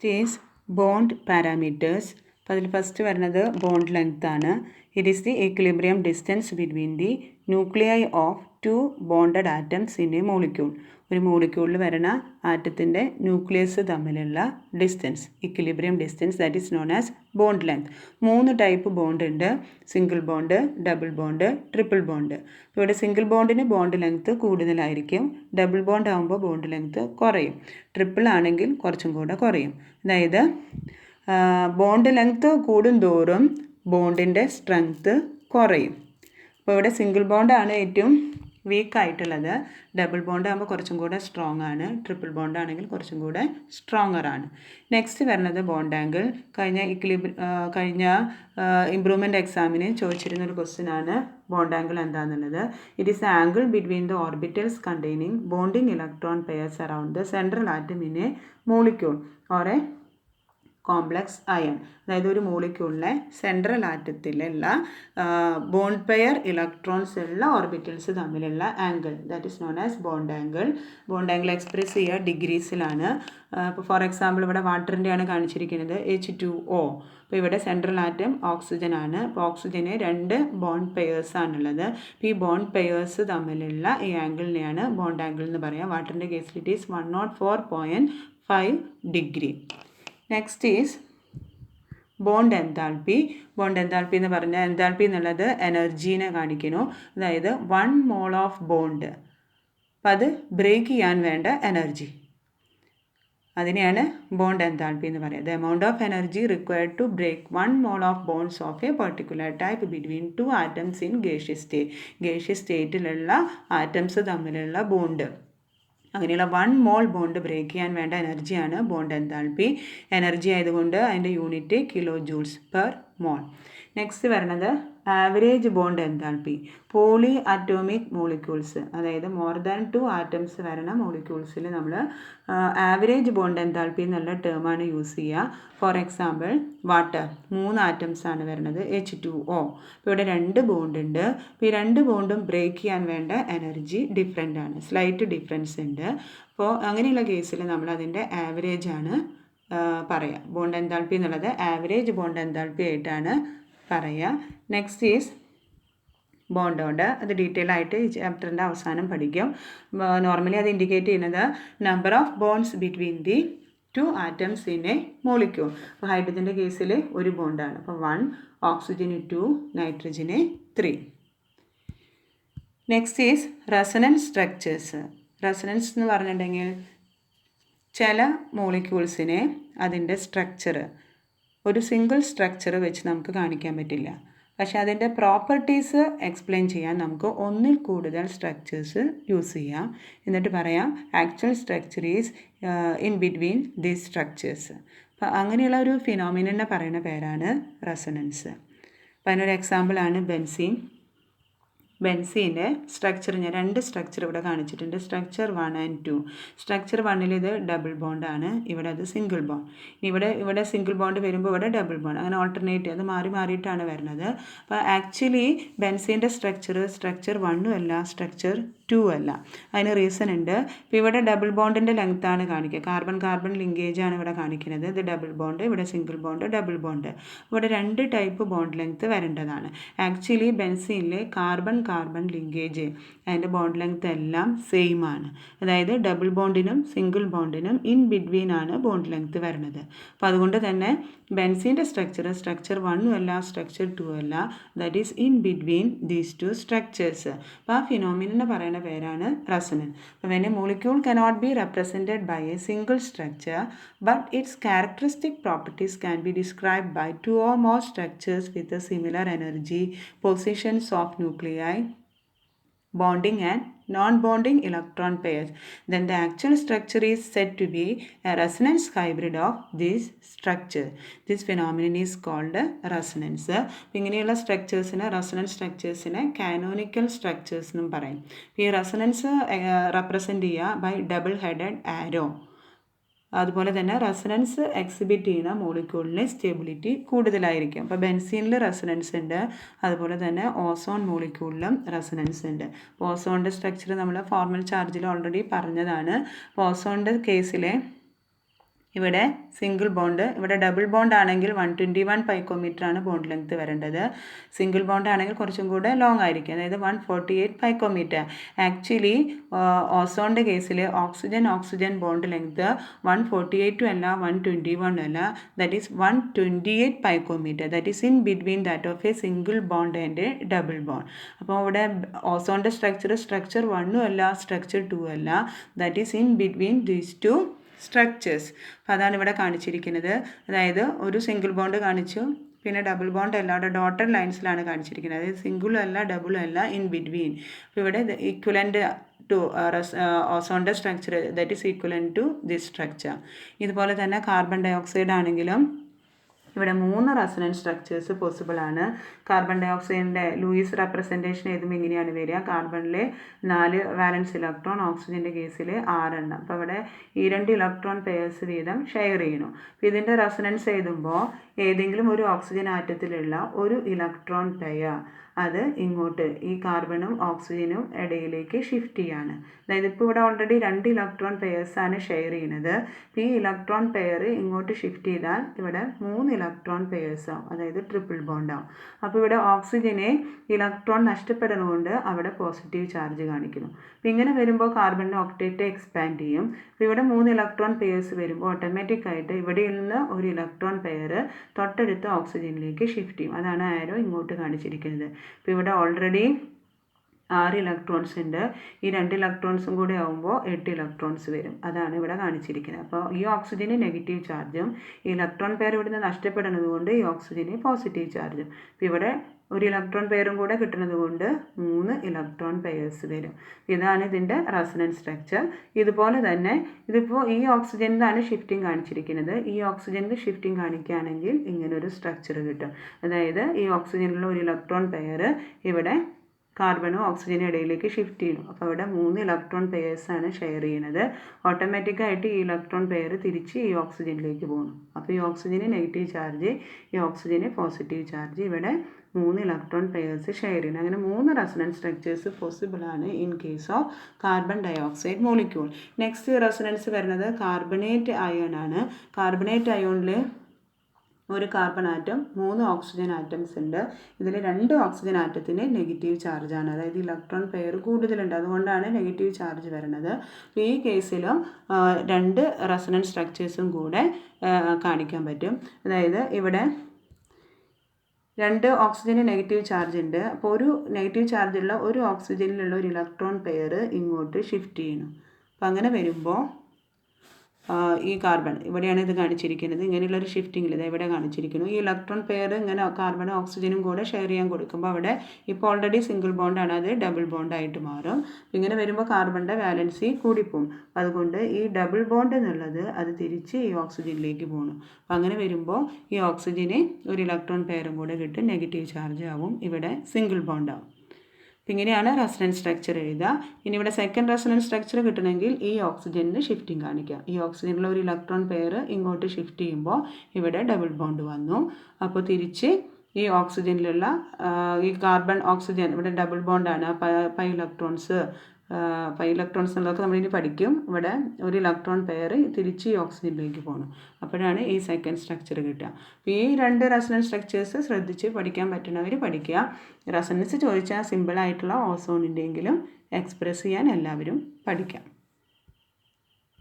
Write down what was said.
is bond parameters. അപ്പോൾ അതിൽ first വരുന്നത് ബോണ്ട് ലെങ്ത് ആണ്. It is the equilibrium distance between the nuclei of two bonded atoms in a molecule. ഒരു മോളിക്യൂളിൽ വരുന്ന ആറ്റത്തിൻ്റെ ന്യൂക്ലിയസ് തമ്മിലുള്ള distance, equilibrium distance, that is known as bond length. 3 type bond ഉണ്ട്: single bond, double bond, triple bond. ഇപ്പോൾ ഇവിടെ single ബോണ്ടിന് bond length കൂടുതലായിരിക്കും, ഡബിൾ ബോണ്ട് ആകുമ്പോൾ ബോണ്ട് ലെങ്ത് കുറയും, ട്രിപ്പിൾ ആണെങ്കിൽ കുറച്ചും കൂടെ കുറയും. അതായത് ബോണ്ട് ലെങ്ത് കൂടുന്തോറും ബോണ്ടിൻ്റെ സ്ട്രെങ്ത്ത് കുറയും. അപ്പോൾ ഇവിടെ സിംഗിൾ ബോണ്ടാണ് ഏറ്റവും വീക്കായിട്ടുള്ളത്. ഡബിൾ ബോണ്ട് ആകുമ്പോൾ കുറച്ചും കൂടെ സ്ട്രോങ് ആണ്, ട്രിപ്പിൾ ബോണ്ട് ആണെങ്കിൽ കുറച്ചും കൂടെ സ്ട്രോങ്ങർ ആണ്. നെക്സ്റ്റ് വരുന്നത് ബോണ്ട് ആംഗിൾ. കഴിഞ്ഞ ഇംപ്രൂവ്മെൻറ്റ് എക്സാമിന് ചോദിച്ചിരുന്നൊരു ക്വസ്റ്റ്യൻ ആണ് ബോണ്ട് ആംഗിൾ എന്താണെന്നുള്ളത്. It is angle between the orbitals containing bonding electron pairs around the central atom in A molecule or A complex iron. അതായത് ഒരു മോളിക്യൂളിലെ സെൻട്രൽ ആറ്റത്തിലുള്ള ബോണ്ട് പെയർ ഇലക്ട്രോൺസ് ഉള്ള orbitals തമ്മിലുള്ള angle, that is known as bond angle. Bond angle express ചെയ്യുക ഡിഗ്രീസിലാണ്. ഇപ്പോൾ for example ഇവിടെ വാട്ടറിൻ്റെയാണ് കാണിച്ചിരിക്കുന്നത്, H2O. അപ്പോൾ ഇവിടെ സെൻട്രൽ ആറ്റം ഓക്സിജൻ ആണ്. അപ്പോൾ ഓക്സിജന് 2 ബോണ്ട് പെയേഴ്സ് ആണുള്ളത്. അപ്പോൾ ഈ ബോണ്ട് പെയേഴ്സ് തമ്മിലുള്ള ഈ ആംഗിളിനെയാണ് ബോണ്ട് ആംഗിൾ എന്ന് പറയുക. വാട്ടറിൻ്റെ കേസിൽ it is 104.5 degree. Next is bond enthalpy. Bond enthalpy എന്ന് പറഞ്ഞാൽ എൻതാൽപ്പി എന്നുള്ളത് എനർജീനെ കാണിക്കുന്നു. അതായത് 1 മോൾ ഓഫ് ബോണ്ട്, അപ്പം അത് ബ്രേക്ക് ചെയ്യാൻ വേണ്ട എനർജി, അതിനെയാണ് ബോണ്ട് എൻതാൽപ്പി എന്ന് പറയുന്നത്. The amount of energy required to break 1 mole of bonds of a particular type between 2 atoms in gaseous state. Gaseous സ്റ്റേറ്റിലുള്ള ആറ്റംസ് തമ്മിലുള്ള ബോണ്ട്, അങ്ങനെയുള്ള 1 മോൾ ബോണ്ട് ബ്രേക്ക് ചെയ്യാൻ വേണ്ട എനർജിയാണ് ബോണ്ട് എൻതാൽപ്പി. എനർജി ആയതുകൊണ്ട് അതിൻ്റെ unit kilo joules per mole. Next വരുന്നത് average bond enthalpy. Polyatomic molecules, അതായത് മോർ ദാൻ 2 ആറ്റംസ് വരുന്ന മോളിക്യൂൾസിൽ നമ്മൾ ആവറേജ് ബോണ്ട് എൻതാൽപ്പി എന്നുള്ള ടേമാണ് യൂസ് ചെയ്യുക. ഫോർ എക്സാമ്പിൾ വാട്ടർ 3 ആറ്റംസ് ആണ് വരുന്നത്, H2O. ഇപ്പോൾ ഇവിടെ 2 ബോണ്ട് ഉണ്ട്. അപ്പോൾ ഈ 2 ബോണ്ടും ബ്രേക്ക് ചെയ്യാൻ വേണ്ട എനർജി ഡിഫറെൻ്റ് ആണ്, സ്ലൈറ്റ് ഡിഫറൻസ് ഉണ്ട്. അപ്പോൾ അങ്ങനെയുള്ള കേസിൽ നമ്മൾ അതിൻ്റെ ആവറേജ് ആണ് പറയുക. ബോണ്ട് എൻതാൽപ്പി എന്നുള്ളത് ആവറേജ് ബോണ്ട് എൻതാൽപ്പി ആയിട്ടാണ് പറയുക. Next is bond order. അത് ഡീറ്റെയിൽ ആയിട്ട് ഈ ചാപ്റ്ററിൻ്റെ അവസാനം പഠിക്കും. നോർമലി അത് ഇൻഡിക്കേറ്റ് ചെയ്യുന്നത് number of bonds between the 2 atoms in A molecule. അപ്പോൾ ഹൈഡ്രജൻ്റെ കേസിൽ 1 ബോണ്ടാണ്. അപ്പോൾ 1, ഓക്സിജന് 2, നൈട്രജന് 3. Next is resonance structures. Resonance എന്ന് പറഞ്ഞിട്ടുണ്ടെങ്കിൽ ചില മോളിക്യൂൾസിനെ അതിൻ്റെ സ്ട്രക്ചർ ഒരു സിംഗിൾ സ്ട്രക്ചർ വെച്ച് നമുക്ക് കാണിക്കാൻ പറ്റില്ല. പക്ഷേ അതിൻ്റെ പ്രോപ്പർട്ടീസ് എക്സ്പ്ലെയിൻ ചെയ്യാൻ നമുക്ക് ഒന്നിൽ കൂടുതൽ സ്ട്രക്ചേഴ്സ് യൂസ് ചെയ്യാം. എന്നിട്ട് പറയാം actual structure is in between these structures. അപ്പോൾ അങ്ങനെയുള്ള ഒരു ഫിനോമിനനെ പറയുന്ന പേരാണ് റെസണൻസ്. അപ്പോൾ അതിനൊരു എക്സാമ്പിളാണ് ബെൻസീൻ. ബെൻസീൻ്റെ സ്ട്രക്ചർ ഞാൻ 2 സ്ട്രക്ചർ ഇവിടെ കാണിച്ചിട്ടുണ്ട്, സ്ട്രക്ചർ 1 and 2. സ്ട്രക്ചർ 1ൽ ഇത് ഡബിൾ ബോണ്ടാണ്, ഇവിടെ അത് സിംഗിൾ ബോണ്ട്. ഇവിടെ സിംഗിൾ ബോണ്ട് വരുമ്പോൾ ഇവിടെ ഡബിൾ ബോണ്ട്, അങ്ങനെ ഓൾട്ടർനേറ്റ് അത് മാറിയിട്ടാണ് വരുന്നത്. അപ്പോൾ ആക്ച്വലി ബെൻസീൻ്റെ സ്ട്രക്ചർ 1 അല്ല, സ്ട്രക്ചർ 2 അല്ല. അതിന് റീസൺ ഉണ്ട്. ഇപ്പോൾ ഇവിടെ ഡബിൾ ബോണ്ടിൻ്റെ ലെങ്ത്താണ് കാണിക്കുക, കാർബൺ ലിങ്കേജ് ആണ് ഇവിടെ കാണിക്കുന്നത്. ഇത് ഡബിൾ ബോണ്ട്, ഇവിടെ സിംഗിൾ ബോണ്ട്, ഡബിൾ ബോണ്ട്. ഇവിടെ 2 ടൈപ്പ് ബോണ്ട് ലെങ്ത്ത് വരേണ്ടതാണ്. ആക്ച്വലി ബെൻസീനിലെ കാർബൺ ലിങ്കേജ് അതിൻ്റെ ബോണ്ട് ലെങ്ത്ത് എല്ലാം സെയിം ആണ്. അതായത് ഡബിൾ ബോണ്ടിനും സിംഗിൾ ബോണ്ടിനും ഇൻ ബിറ്റ്വീൻ ആണ് ബോണ്ട് ലെങ്ത്ത് വരുന്നത്. അപ്പോൾ അതുകൊണ്ട് തന്നെ ബെൻസീൻ്റെ സ്ട്രക്ചർ 1 അല്ല, സ്ട്രക്ചർ 2 അല്ല, that is in between these 2 structures. അപ്പോൾ ആ ഫിനോമിനനെ പറയുന്ന പേരാണ് റെസണൻസ്. അപ്പോൾ when a molecule cannot be represented by a single structure, but its characteristic properties can be described by 2 or more structures with a similar energy, positions of nuclei, bonding and non-bonding electron pairs, then the actual structure is said to be a resonance hybrid of this structure. This phenomenon is called resonance. ഇങ്ങനെയുള്ള resonance സ്ട്രക്ചേഴ്സിനെ canonical structures എന്നും പറയും. ഈ resonance represent ചെയ്യുക by double headed ആരോ. അതുപോലെ തന്നെ resonance exhibit ചെയ്യുന്ന മോളിക്യൂളിന് stability കൂടുതലായിരിക്കും. അപ്പോൾ ബെൻസീനിൽ റെസണൻസ് ഉണ്ട്, അതുപോലെ തന്നെ ഓസോൺ മോളിക്യൂളിലും റെസണൻസ് ഉണ്ട്. അപ്പോൾ ഓസോണിൻ്റെ സ്ട്രക്ചർ നമ്മൾ ഫോർമൽ ചാർജിൽ ഓൾറെഡി പറഞ്ഞതാണ്. അപ്പോൾ ഓസോണിൻ്റെ കേസിലെ ഇവിടെ സിംഗിൾ ബോണ്ട്, ഇവിടെ ഡബിൾ ബോണ്ട് ആണെങ്കിൽ 121 പൈക്കോമീറ്ററാണ് ബോണ്ട് ലെങ്ത് വരേണ്ടത്. സിംഗിൾ ബോണ്ട് ആണെങ്കിൽ കുറച്ചും കൂടെ ലോങ് ആയിരിക്കും, അതായത് 148 പൈക്കോമീറ്റർ. ആക്ച്വലി ഓസോണിൻ്റെ കേസിൽ ഓക്സിജൻ ബോണ്ട് ലെങ്ത് 148 അല്ല 121 അല്ല, that is 128 picometre. That is in between that of A single bond and double bond. അപ്പോൾ ഇവിടെ ഓസോണിൻ്റെ സ്ട്രക്ചർ 1 അല്ല, സ്ട്രക്ചർ 2 അല്ല, that is in between these two structures. അപ്പോൾ അതാണ് ഇവിടെ കാണിച്ചിരിക്കുന്നത്. അതായത് ഒരു സിംഗിൾ ബോണ്ട് കാണിച്ചു, പിന്നെ ഡബിൾ ബോണ്ട് അല്ല, അവിടെ ഡോട്ടഡ് ലൈൻസിലാണ് കാണിച്ചിരിക്കുന്നത്. അതായത് സിംഗിളും അല്ല ഡബിളും അല്ല, ഇൻ ബിറ്റ്വീൻ. അപ്പോൾ ഇവിടെ ഈക്വലൻ്റ് ടു ഓസോണിൻ്റെ structure, that is equivalent to this structure. ഇതുപോലെ തന്നെ കാർബൺ ഡൈ ഓക്സൈഡ് ആണെങ്കിലും ഇവിടെ 3 റെസൊണൻസ് സ്ട്രക്ചേഴ്സ് പോസിബിൾ ആണ്. കാർബൺ ഡൈ ഓക്സൈഡിൻ്റെ ലൂയിസ് റെപ്രസെൻറ്റേഷൻ എഴുതുമ്പോൾ ഇങ്ങനെയാണ് വരിക. കാർബണിൽ 4 വാലൻസ് ഇലക്ട്രോൺ, ഓക്സിജൻ്റെ കേസിൽ 6 എണ്ണം. അപ്പോൾ ഇവിടെ ഈ 2 ഇലക്ട്രോൺ പെയർസ് വീതം ഷെയർ ചെയ്യണം. അപ്പോൾ ഇതിൻ്റെ റെസൊണൻസ് എഴുതുമ്പോൾ ഏതെങ്കിലും ഒരു ഓക്സിജൻ ആറ്റത്തിലുള്ള ഒരു ഇലക്ട്രോൺ പെയർ അത് ഇങ്ങോട്ട് ഈ കാർബണും ഓക്സിജനും ഇടയിലേക്ക് ഷിഫ്റ്റ് ചെയ്യാണ്. അതായത് ഇപ്പോൾ ഇവിടെ ഓൾറെഡി 2 ഇലക്ട്രോൺ പെയർസാണ് ഷെയർ ചെയ്യുന്നത്. അപ്പോൾ ഈ ഇലക്ട്രോൺ പെയർ ഇങ്ങോട്ട് ഷിഫ്റ്റ് ചെയ്താൽ ഇവിടെ 3 ഇലക്ട്രോൺ പെയർസാവും, അതായത് ട്രിപ്പിൾ ബോണ്ടാവും. അപ്പോൾ ഇവിടെ ഓക്സിജനെ ഇലക്ട്രോൺ നഷ്ടപ്പെടുന്നതുകൊണ്ട് അവിടെ പോസിറ്റീവ് ചാർജ് കാണിക്കുന്നു. അപ്പോൾ ഇങ്ങനെ വരുമ്പോൾ കാർബണിൻ്റെ ഒക്ടേറ്റ് എക്സ്പാൻഡ് ചെയ്യും. അപ്പോൾ ഇവിടെ 3 ഇലക്ട്രോൺ പെയർസ് വരുമ്പോൾ ഓട്ടോമാറ്റിക്കായിട്ട് ഇവിടെ നിന്ന് ഒരു ഇലക്ട്രോൺ പെയർ തൊട്ടടുത്ത ഓക്സിജനിലേക്ക് ഷിഫ്റ്റ് ചെയ്യും. അതാണ് ആരോ ഇങ്ങോട്ട് കാണിച്ചിരിക്കുന്നത്. അപ്പോൾ ഇവിടെ ഓൾറെഡി 6 ഇലക്ട്രോൺസ് ഉണ്ട്. ഈ 2 ഇലക്ട്രോൺസും കൂടെ ആകുമ്പോൾ 8 ഇലക്ട്രോൺസ് വരും. അതാണ് ഇവിടെ കാണിച്ചിരിക്കുന്നത്. അപ്പോൾ ഈ ഓക്സിജന് നെഗറ്റീവ് ചാർജും ഈ ഇലക്ട്രോൺ പെയർ ഇവിടുന്ന് നഷ്ടപ്പെടുന്നത് കൊണ്ട് ഈ ഓക്സിജന് പോസിറ്റീവ് ചാർജും. അപ്പോൾ ഇവിടെ ഒരു ഇലക്ട്രോൺ പെയറും കൂടെ കിട്ടുന്നത് കൊണ്ട് 3 ഇലക്ട്രോൺ പെയർസ് വരും. ഇതാണ് ഇതിൻ്റെ റെസൊണൻസ് സ്ട്രക്ചർ. ഇതുപോലെ തന്നെ ഇതിപ്പോൾ ഈ ഓക്സിജനിലാണ് ഷിഫ്റ്റിംഗ് കാണിച്ചിരിക്കുന്നത്. ഈ ഓക്സിജനിൽ ഷിഫ്റ്റിംഗ് കാണിക്കുകയാണെങ്കിൽ ഇങ്ങനൊരു സ്ട്രക്ചർ കിട്ടും. അതായത് ഈ ഓക്സിജനിലുള്ള ഒരു ഇലക്ട്രോൺ പെയർ ഇവിടെ കാർബണും ഓക്സിജനും ഇടയിലേക്ക് ഷിഫ്റ്റ് ചെയ്യുന്നു. അപ്പോൾ അവിടെ 3 ഇലക്ട്രോൺ പെയർസാണ് ഷെയർ ചെയ്യുന്നത്. ഓട്ടോമാറ്റിക്കായിട്ട് ഈ ഇലക്ട്രോൺ പെയർ തിരിച്ച് ഈ ഓക്സിജനിലേക്ക് പോകുന്നു. അപ്പോൾ ഈ ഓക്സിജന് നെഗറ്റീവ് ചാർജ്, ഈ ഓക്സിജന് പോസിറ്റീവ് ചാർജ്, ഇവിടെ 3 ഇലക്ട്രോൺ പെയർസ് ഷെയർ ചെയ്യുന്നു. അങ്ങനെ 3 റെസൊണൻസ് സ്ട്രക്ചേഴ്സ് പോസിബിൾ ആണ് in case of carbon dioxide molecule. Next resonance വരുന്നത് കാർബണേറ്റ് അയോൺ ആണ്. കാർബണേറ്റ് അയോണിൽ ഒരു കാർബൺ ആറ്റം 3 ഓക്സിജൻ ആറ്റംസ് ഉണ്ട്. ഇതിൽ 2 ഓക്സിജൻ ആറ്റത്തിന് നെഗറ്റീവ് ചാർജാണ്, അതായത് ഇലക്ട്രോൺ പെയർ കൂടുതലുണ്ട്, അതുകൊണ്ടാണ് നെഗറ്റീവ് ചാർജ് വരുന്നത്. അപ്പോൾ ഈ കേസിലും 2 റെസൊണൻസ് സ്ട്രക്ചേഴ്സും കൂടെ കാണിക്കാൻ പറ്റും. അതായത് ഇവിടെ 2 ഓക്സിജന് നെഗറ്റീവ് ചാർജ് ഉണ്ട്. അപ്പോൾ ഒരു നെഗറ്റീവ് ചാർജുള്ള ഒരു ഓക്സിജനിലുള്ള ഒരു ഇലക്ട്രോൺ പെയർ ഇങ്ങോട്ട് ഷിഫ്റ്റ് ചെയ്യണം. അപ്പോൾ അങ്ങനെ വരുമ്പോൾ ഈ കാർബൺ ഇവിടെയാണ് ഇത് കാണിച്ചിരിക്കുന്നത്. ഇങ്ങനെയുള്ളൊരു ഷിഫ്റ്റിങ്ങിൽ ഇത് ഇവിടെ കാണിച്ചിരിക്കുന്നു. ഈ ഇലക്ട്രോൺ പെയർ ഇങ്ങനെ കാർബണും ഓക്സിജനും കൂടെ ഷെയർ ചെയ്യാൻ കൊടുക്കുമ്പോൾ അവിടെ ഇപ്പോൾ ഓൾറെഡി സിംഗിൾ ബോണ്ടാണ്, അത് ഡബിൾ ബോണ്ടായിട്ട് മാറും. ഇങ്ങനെ വരുമ്പോൾ കാർബണിൻ്റെ വാലൻസി കൂടിപ്പോവും. അതുകൊണ്ട് ഈ ഡബിൾ ബോണ്ട് എന്നുള്ളത് അത് തിരിച്ച് ഈ ഓക്സിജനിലേക്ക് പോകണം. അപ്പം അങ്ങനെ വരുമ്പോൾ ഈ ഓക്സിജന് ഒരു ഇലക്ട്രോൺ പെയറും കൂടെ കിട്ടും, നെഗറ്റീവ് ചാർജ് ആവും, ഇവിടെ സിംഗിൾ ബോണ്ടാവും. ഇങ്ങനെയാണ് റെസൊണൻസ് സ്ട്രക്ചർ എഴുതുക. ഇനി ഇവിടെ സെക്കൻഡ് റെസൊണൻസ് സ്ട്രക്ചർ കിട്ടണമെങ്കിൽ ഈ ഓക്സിജനിൽ ഷിഫ്റ്റിംഗ് കാണിക്കുക. ഈ ഓക്സിജനിലുള്ള ഒരു ഇലക്ട്രോൺ പെയർ ഇങ്ങോട്ട് ഷിഫ്റ്റ് ചെയ്യുമ്പോൾ ഇവിടെ ഡബിൾ ബോണ്ട് വന്നു. അപ്പോൾ തിരിച്ച് ഈ ഓക്സിജനിലുള്ള ഈ കാർബൺ ഓക്സിജൻ ഇവിടെ ഡബിൾ ബോണ്ടാണ്, പൈ ഇലക്ട്രോൺസ് എന്നുള്ളതൊക്കെ നമ്മളിനി പഠിക്കും. ഇവിടെ ഒരു ഇലക്ട്രോൺ പെയർ തിരിച്ച് ഈ ഓക്സിജനിലേക്ക് പോകണം. അപ്പോഴാണ് ഈ സെക്കൻഡ് സ്ട്രക്ചർ കിട്ടുക. അപ്പോൾ ഈ 2 റെസൊണൻസ് സ്ട്രക്ചേഴ്സ് ശ്രദ്ധിച്ച് പഠിക്കാൻ പറ്റുന്നവർ പഠിക്കുക. റെസൊണൻസ് ചോദിച്ചാൽ സിമ്പിളായിട്ടുള്ള ഓസോണിൻ്റെയെങ്കിലും എക്സ്പ്രസ് ചെയ്യാൻ എല്ലാവരും പഠിക്കാം.